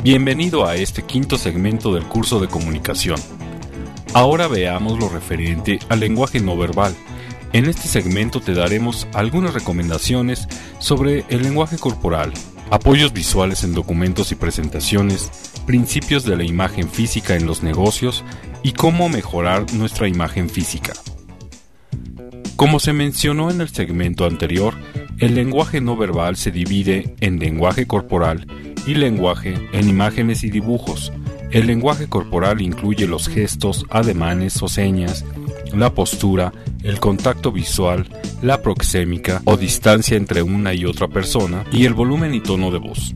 Bienvenido a este quinto segmento del curso de comunicación. Ahora veamos lo referente al lenguaje no verbal. En este segmento te daremos algunas recomendaciones sobre el lenguaje corporal, apoyos visuales en documentos y presentaciones, principios de la imagen física en los negocios y cómo mejorar nuestra imagen física. Como se mencionó en el segmento anterior, el lenguaje no verbal se divide en lenguaje corporal y lenguaje en imágenes y dibujos. El lenguaje corporal incluye los gestos, ademanes o señas, la postura, el contacto visual, la proxémica o distancia entre una y otra persona y el volumen y tono de voz.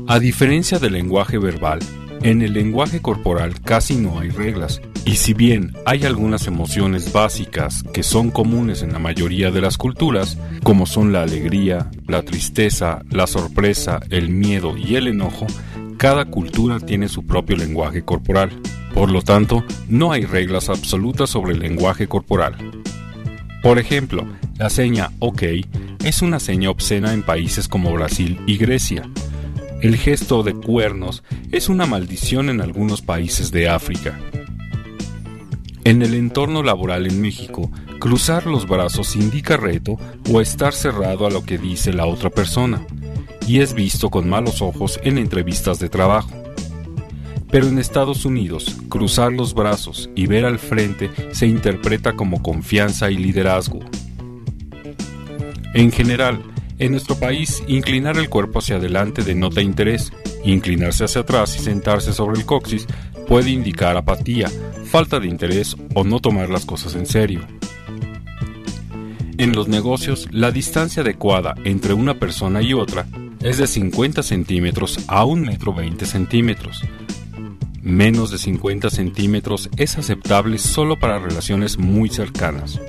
A diferencia del lenguaje verbal, en el lenguaje corporal casi no hay reglas, y si bien hay algunas emociones básicas que son comunes en la mayoría de las culturas, como son la alegría, la tristeza, la sorpresa, el miedo y el enojo, cada cultura tiene su propio lenguaje corporal. Por lo tanto, no hay reglas absolutas sobre el lenguaje corporal. Por ejemplo, la seña OK es una seña obscena en países como Brasil y Grecia. El gesto de cuernos es una maldición en algunos países de África. En el entorno laboral en México, cruzar los brazos indica reto o estar cerrado a lo que dice la otra persona, y es visto con malos ojos en entrevistas de trabajo. Pero en Estados Unidos, cruzar los brazos y ver al frente se interpreta como confianza y liderazgo. En general, en nuestro país, inclinar el cuerpo hacia adelante denota interés. Inclinarse hacia atrás y sentarse sobre el coxis puede indicar apatía, falta de interés o no tomar las cosas en serio. En los negocios, la distancia adecuada entre una persona y otra es de 50 centímetros a 1,20 centímetros. Menos de 50 centímetros es aceptable solo para relaciones muy cercanas.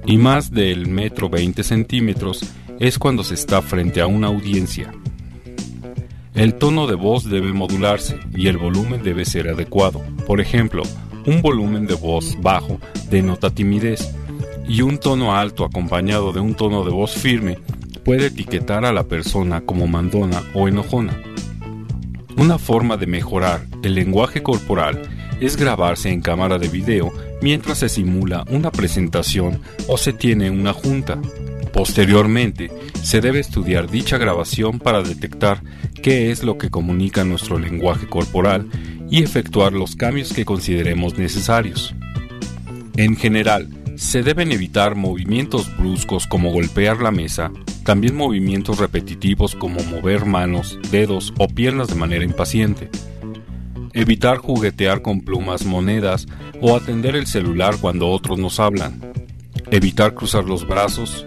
Y más del 1,20 centímetros es cuando se está frente a una audiencia. El tono de voz debe modularse y el volumen debe ser adecuado. Por ejemplo, un volumen de voz bajo denota timidez y un tono alto acompañado de un tono de voz firme puede etiquetar a la persona como mandona o enojona. Una forma de mejorar el lenguaje corporal es grabarse en cámara de video mientras se simula una presentación o se tiene una junta. Posteriormente, se debe estudiar dicha grabación para detectar qué es lo que comunica nuestro lenguaje corporal y efectuar los cambios que consideremos necesarios. En general, se deben evitar movimientos bruscos como golpear la mesa, también movimientos repetitivos como mover manos, dedos o piernas de manera impaciente. Evitar juguetear con plumas, monedas o atender el celular cuando otros nos hablan. Evitar cruzar los brazos,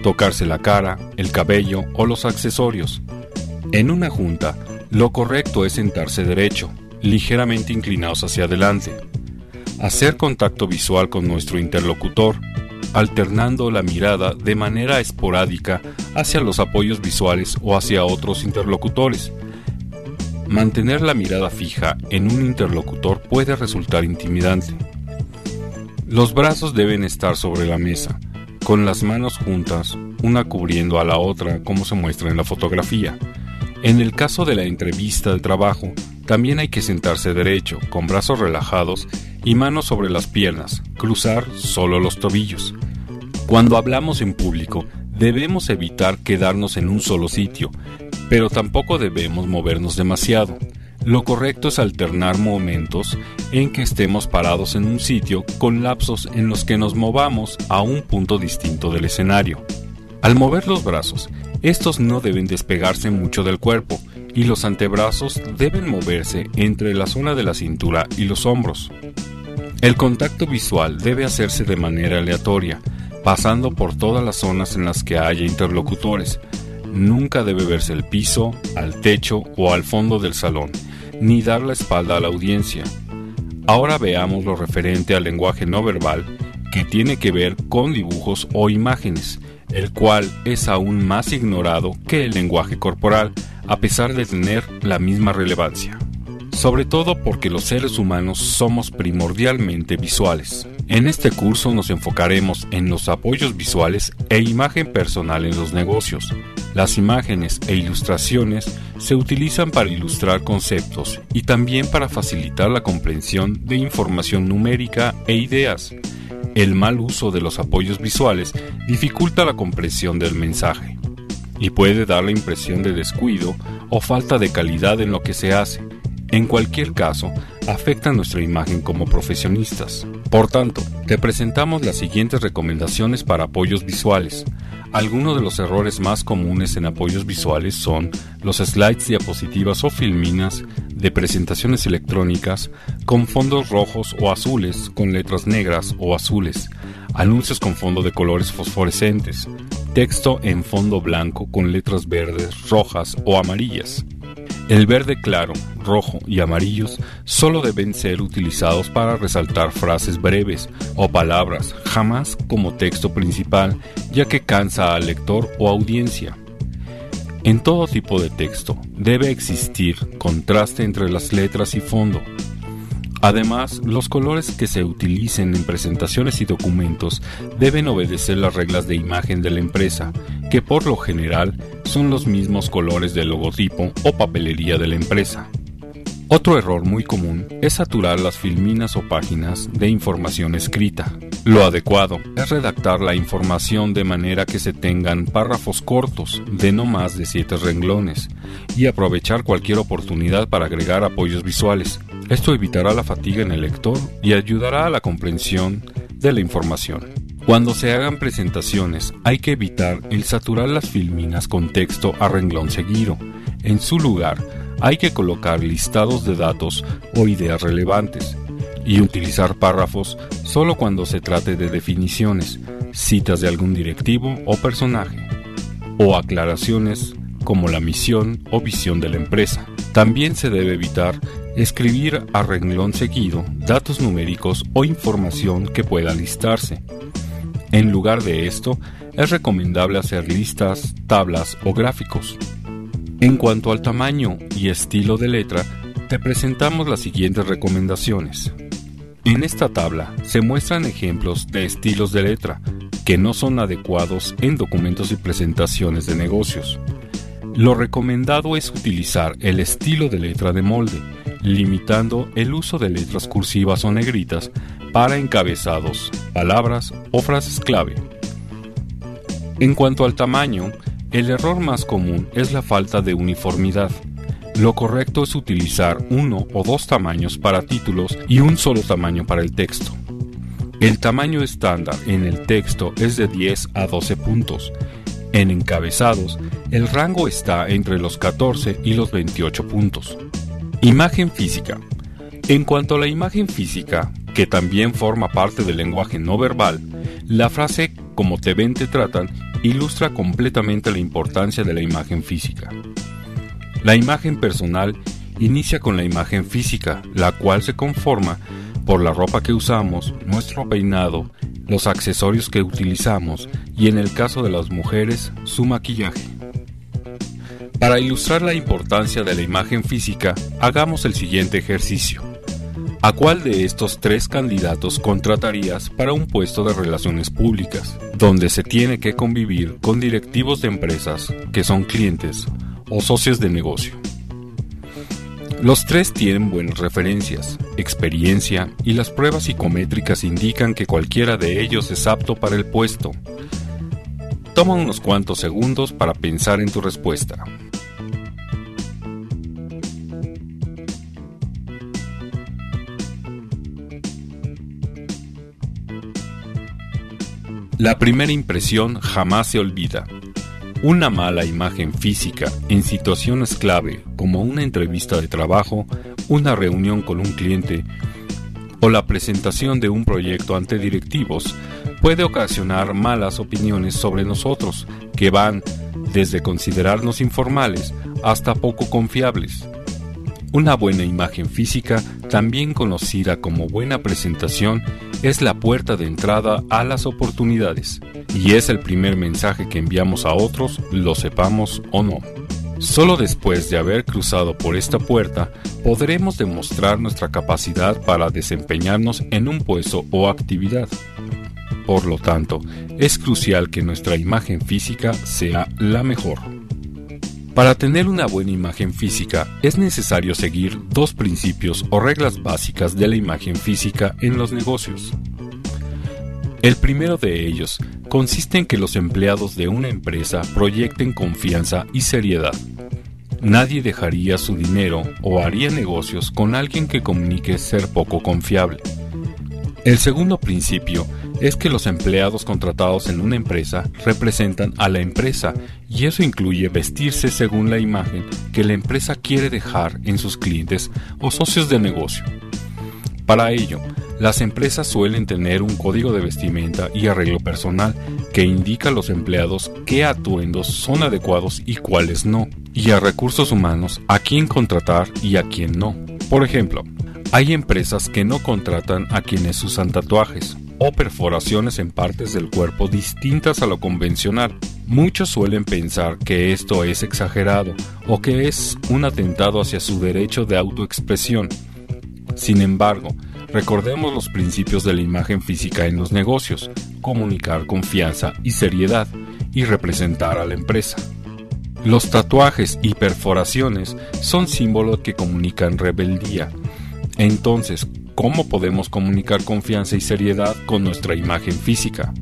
tocarse la cara, el cabello o los accesorios. En una junta, lo correcto es sentarse derecho, ligeramente inclinados hacia adelante. Hacer contacto visual con nuestro interlocutor, alternando la mirada de manera esporádica hacia los apoyos visuales o hacia otros interlocutores. Mantener la mirada fija en un interlocutor puede resultar intimidante. Los brazos deben estar sobre la mesa, con las manos juntas, una cubriendo a la otra como se muestra en la fotografía. En el caso de la entrevista de trabajo, también hay que sentarse derecho, con brazos relajados y manos sobre las piernas, cruzar solo los tobillos. Cuando hablamos en público, debemos evitar quedarnos en un solo sitio, pero tampoco debemos movernos demasiado. Lo correcto es alternar momentos en que estemos parados en un sitio con lapsos en los que nos movamos a un punto distinto del escenario. Al mover los brazos, estos no deben despegarse mucho del cuerpo y los antebrazos deben moverse entre la zona de la cintura y los hombros. El contacto visual debe hacerse de manera aleatoria, pasando por todas las zonas en las que haya interlocutores. Nunca debe verse el piso, al techo o al fondo del salón, ni dar la espalda a la audiencia. Ahora veamos lo referente al lenguaje no verbal, que tiene que ver con dibujos o imágenes, el cual es aún más ignorado que el lenguaje corporal, a pesar de tener la misma relevancia. Sobre todo porque los seres humanos somos primordialmente visuales. En este curso nos enfocaremos en los apoyos visuales e imagen personal en los negocios. Las imágenes e ilustraciones se utilizan para ilustrar conceptos y también para facilitar la comprensión de información numérica e ideas. El mal uso de los apoyos visuales dificulta la comprensión del mensaje y puede dar la impresión de descuido o falta de calidad en lo que se hace. En cualquier caso, afecta nuestra imagen como profesionistas. Por tanto, te presentamos las siguientes recomendaciones para apoyos visuales. Algunos de los errores más comunes en apoyos visuales son los slides, diapositivas o filminas de presentaciones electrónicas con fondos rojos o azules con letras negras o azules, anuncios con fondo de colores fosforescentes, texto en fondo blanco con letras verdes, rojas o amarillas. El verde claro, rojo y amarillos solo deben ser utilizados para resaltar frases breves o palabras, jamás como texto principal, ya que cansa al lector o audiencia. En todo tipo de texto debe existir contraste entre las letras y fondo. Además, los colores que se utilicen en presentaciones y documentos deben obedecer las reglas de imagen de la empresa, que por lo general son los mismos colores del logotipo o papelería de la empresa. Otro error muy común es saturar las filminas o páginas de información escrita. Lo adecuado es redactar la información de manera que se tengan párrafos cortos de no más de 7 renglones y aprovechar cualquier oportunidad para agregar apoyos visuales. Esto evitará la fatiga en el lector y ayudará a la comprensión de la información. Cuando se hagan presentaciones, hay que evitar el saturar las filminas con texto a renglón seguido. En su lugar, hay que colocar listados de datos o ideas relevantes y utilizar párrafos solo cuando se trate de definiciones, citas de algún directivo o personaje, o aclaraciones como la misión o visión de la empresa. También se debe evitar escribir a renglón seguido datos numéricos o información que pueda listarse. En lugar de esto, es recomendable hacer listas, tablas o gráficos. En cuanto al tamaño y estilo de letra, te presentamos las siguientes recomendaciones. En esta tabla se muestran ejemplos de estilos de letra que no son adecuados en documentos y presentaciones de negocios. Lo recomendado es utilizar el estilo de letra de molde, limitando el uso de letras cursivas o negritas para encabezados, palabras o frases clave. En cuanto al tamaño, el error más común es la falta de uniformidad. Lo correcto es utilizar 1 o 2 tamaños para títulos y un solo tamaño para el texto. El tamaño estándar en el texto es de 10 a 12 puntos. En encabezados, el rango está entre los 14 y los 28 puntos. Imagen física. En cuanto a la imagen física, que también forma parte del lenguaje no verbal, la frase "como te ven te tratan" ilustra completamente la importancia de la imagen física. La imagen personal inicia con la imagen física, la cual se conforma por la ropa que usamos, nuestro peinado, los accesorios que utilizamos y, en el caso de las mujeres, su maquillaje. Para ilustrar la importancia de la imagen física, hagamos el siguiente ejercicio. ¿A cuál de estos 3 candidatos contratarías para un puesto de relaciones públicas, donde se tiene que convivir con directivos de empresas que son clientes o socios de negocio? Los 3 tienen buenas referencias, experiencia y las pruebas psicométricas indican que cualquiera de ellos es apto para el puesto. Toma unos cuantos segundos para pensar en tu respuesta. La primera impresión jamás se olvida. Una mala imagen física en situaciones clave como una entrevista de trabajo, una reunión con un cliente o la presentación de un proyecto ante directivos puede ocasionar malas opiniones sobre nosotros que van desde considerarnos informales hasta poco confiables. Una buena imagen física, también conocida como buena presentación, es la puerta de entrada a las oportunidades y es el primer mensaje que enviamos a otros, lo sepamos o no. Solo después de haber cruzado por esta puerta podremos demostrar nuestra capacidad para desempeñarnos en un puesto o actividad. Por lo tanto, es crucial que nuestra imagen física sea la mejor. Para tener una buena imagen física es necesario seguir dos principios o reglas básicas de la imagen física en los negocios. El primero de ellos consiste en que los empleados de una empresa proyecten confianza y seriedad. Nadie dejaría su dinero o haría negocios con alguien que comunique ser poco confiable. El segundo principio es que los empleados contratados en una empresa representan a la empresa y eso incluye vestirse según la imagen que la empresa quiere dejar en sus clientes o socios de negocio. Para ello, las empresas suelen tener un código de vestimenta y arreglo personal que indica a los empleados qué atuendos son adecuados y cuáles no, y a recursos humanos a quién contratar y a quién no. Por ejemplo, hay empresas que no contratan a quienes usan tatuajes o perforaciones en partes del cuerpo distintas a lo convencional. Muchos suelen pensar que esto es exagerado o que es un atentado hacia su derecho de autoexpresión. Sin embargo, recordemos los principios de la imagen física en los negocios: comunicar confianza y seriedad y representar a la empresa. Los tatuajes y perforaciones son símbolos que comunican rebeldía. Entonces, ¿cómo podemos comunicar confianza y seriedad con nuestra imagen física?